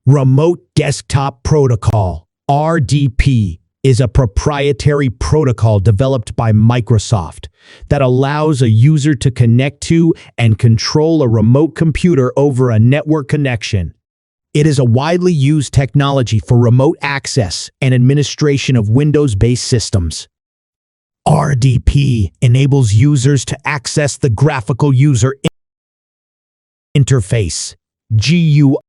Remote Desktop Protocol, RDP, is a proprietary protocol developed by Microsoft that allows a user to connect to and control a remote computer over a network connection. It is a widely used technology for remote access and administration of Windows-based systems. RDP enables users to access the graphical user interface, GUI,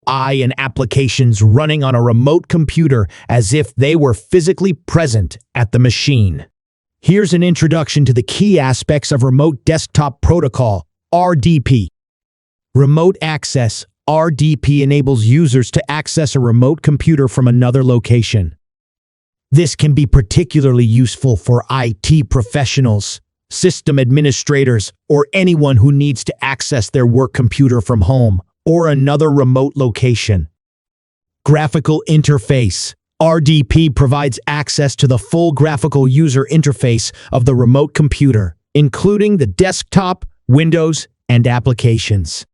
and applications running on a remote computer as if they were physically present at the machine. Here's an introduction to the key aspects of Remote Desktop Protocol, RDP. Remote access, RDP enables users to access a remote computer from another location. This can be particularly useful for IT professionals, system administrators, or anyone who needs to access their work computer from home or another remote location. Graphical interface, RDP provides access to the full graphical user interface of the remote computer, including the desktop, windows, and applications.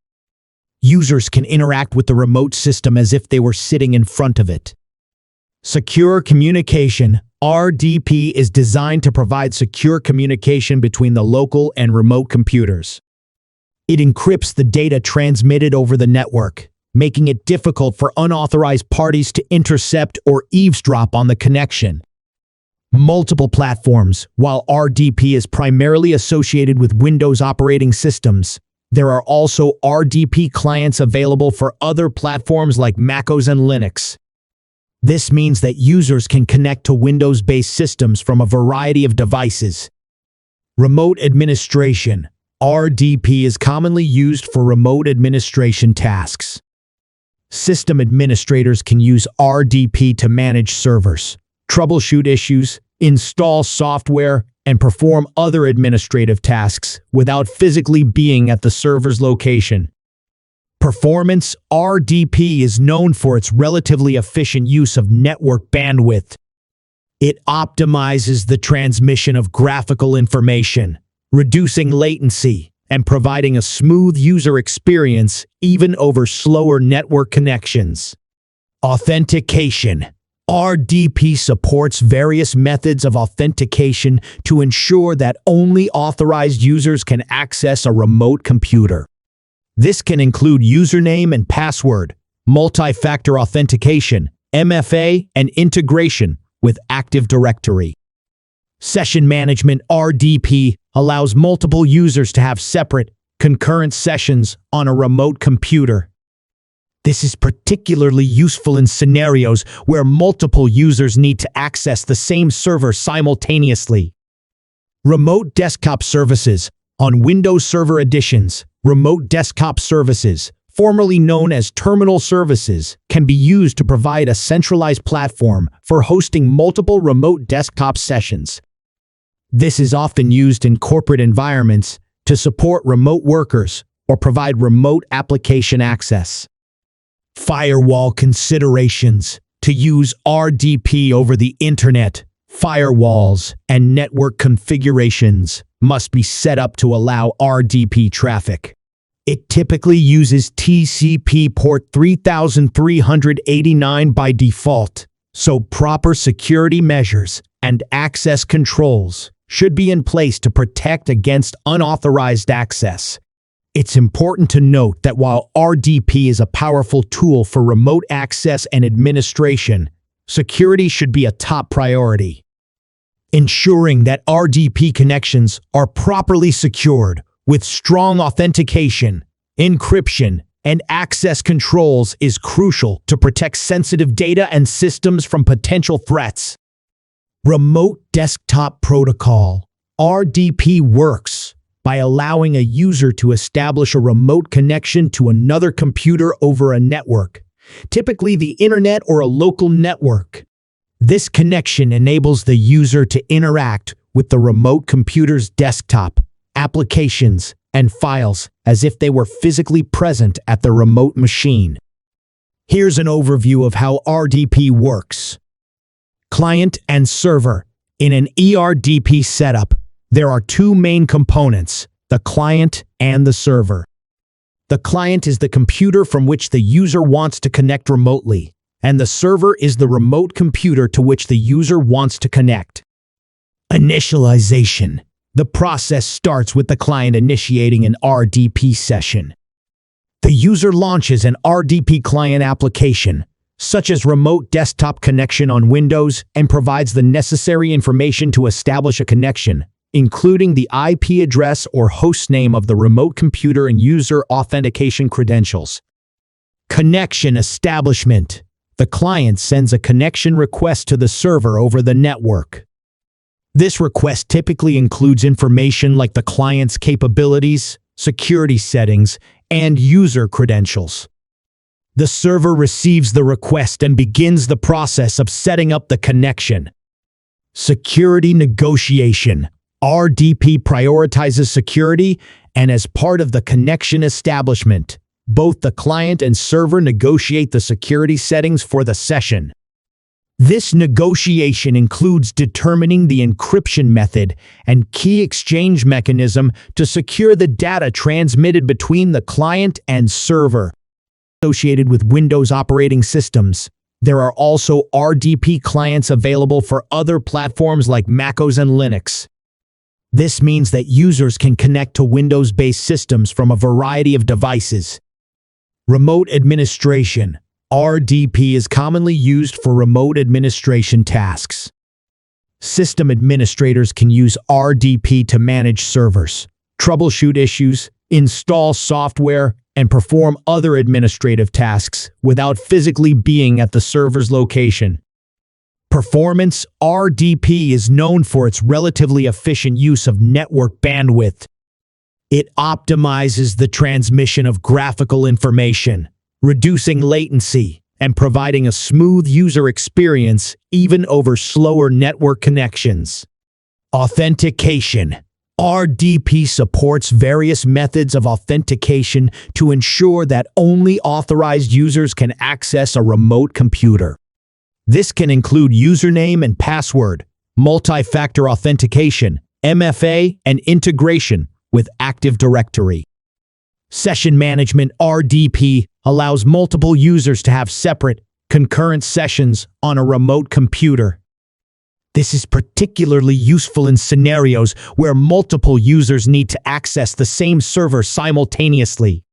Users can interact with the remote system as if they were sitting in front of it. Secure communication, RDP is designed to provide secure communication between the local and remote computers. It encrypts the data transmitted over the network, making it difficult for unauthorized parties to intercept or eavesdrop on the connection. Multiple platforms. While RDP is primarily associated with Windows operating systems, there are also RDP clients available for other platforms like macOS and Linux. This means that users can connect to Windows-based systems from a variety of devices. Remote administration, RDP is commonly used for remote administration tasks. System administrators can use RDP to manage servers, troubleshoot issues, install software, and perform other administrative tasks without physically being at the server's location. Performance, RDP is known for its relatively efficient use of network bandwidth. It optimizes the transmission of graphical information, reducing latency and providing a smooth user experience even over slower network connections. Authentication, RDP supports various methods of authentication to ensure that only authorized users can access a remote computer. This can include username and password, multi-factor authentication, MFA, and integration with Active Directory. Session management, RDP, allows multiple users to have separate, concurrent sessions on a remote computer. This is particularly useful in scenarios where multiple users need to access the same server simultaneously. Remote desktop services. On Windows Server editions, remote desktop services, formerly known as terminal services, can be used to provide a centralized platform for hosting multiple remote desktop sessions. This is often used in corporate environments to support remote workers or provide remote application access. Firewall considerations. To use RDP over the internet, firewalls and network configurations must be set up to allow RDP traffic. It typically uses TCP port 3389 by default, so proper security measures and access controls should be in place to protect against unauthorized access. It's important to note that while RDP is a powerful tool for remote access and administration, security should be a top priority. Ensuring that RDP connections are properly secured with strong authentication, encryption, and access controls is crucial to protect sensitive data and systems from potential threats. Remote Desktop Protocol, RDP, works by allowing a user to establish a remote connection to another computer over a network, typically the internet or a local network. This connection enables the user to interact with the remote computer's desktop, applications, and files as if they were physically present at the remote machine. Here's an overview of how RDP works. Client and server. In an ERDP setup, there are two main components, the client and the server. The client is the computer from which the user wants to connect remotely, and the server is the remote computer to which the user wants to connect. Initialization. The process starts with the client initiating an RDP session. The user launches an RDP client application, such as remote desktop connection on Windows, and provides the necessary information to establish a connection, including the IP address or host name of the remote computer and user authentication credentials. Connection establishment. The client sends a connection request to the server over the network. This request typically includes information like the client's capabilities, security settings, and user credentials. The server receives the request and begins the process of setting up the connection. Security negotiation. RDP prioritizes security, and as part of the connection establishment, both the client and server negotiate the security settings for the session. This negotiation includes determining the encryption method and key exchange mechanism to secure the data transmitted between the client and server. Associated with Windows operating systems, there are also RDP clients available for other platforms like macOS and Linux. This means that users can connect to Windows-based systems from a variety of devices. Remote administration. RDP is commonly used for remote administration tasks. System administrators can use RDP to manage servers, troubleshoot issues, install software, and perform other administrative tasks without physically being at the server's location. Performance. RDP is known for its relatively efficient use of network bandwidth. It optimizes the transmission of graphical information, reducing latency, and providing a smooth user experience even over slower network connections. Authentication. RDP supports various methods of authentication to ensure that only authorized users can access a remote computer. This can include username and password, multi-factor authentication, MFA, and integration with Active Directory. Session management. RDP allows multiple users to have separate, concurrent sessions on a remote computer. This is particularly useful in scenarios where multiple users need to access the same server simultaneously.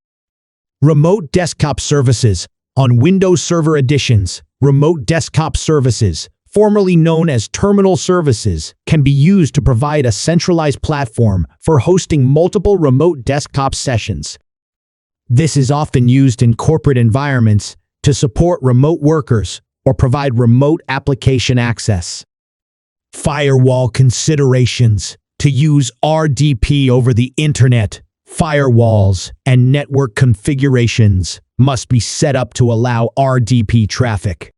Remote desktop services. On Windows Server editions, remote desktop services, formerly known as terminal services, can be used to provide a centralized platform for hosting multiple remote desktop sessions. This is often used in corporate environments to support remote workers or provide remote application access. Firewall considerations. To use RDP over the internet, firewalls and network configurations must be set up to allow RDP traffic.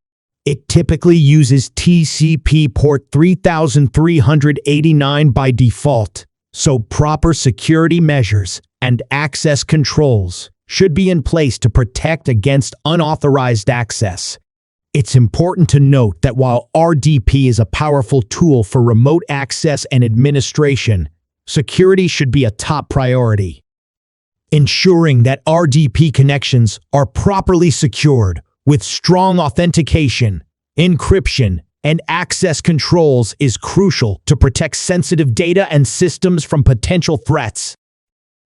It typically uses TCP port 3389 by default, so proper security measures and access controls should be in place to protect against unauthorized access. It's important to note that while RDP is a powerful tool for remote access and administration, security should be a top priority. Ensuring that RDP connections are properly secured with strong authentication, encryption, and access controls is crucial to protect sensitive data and systems from potential threats.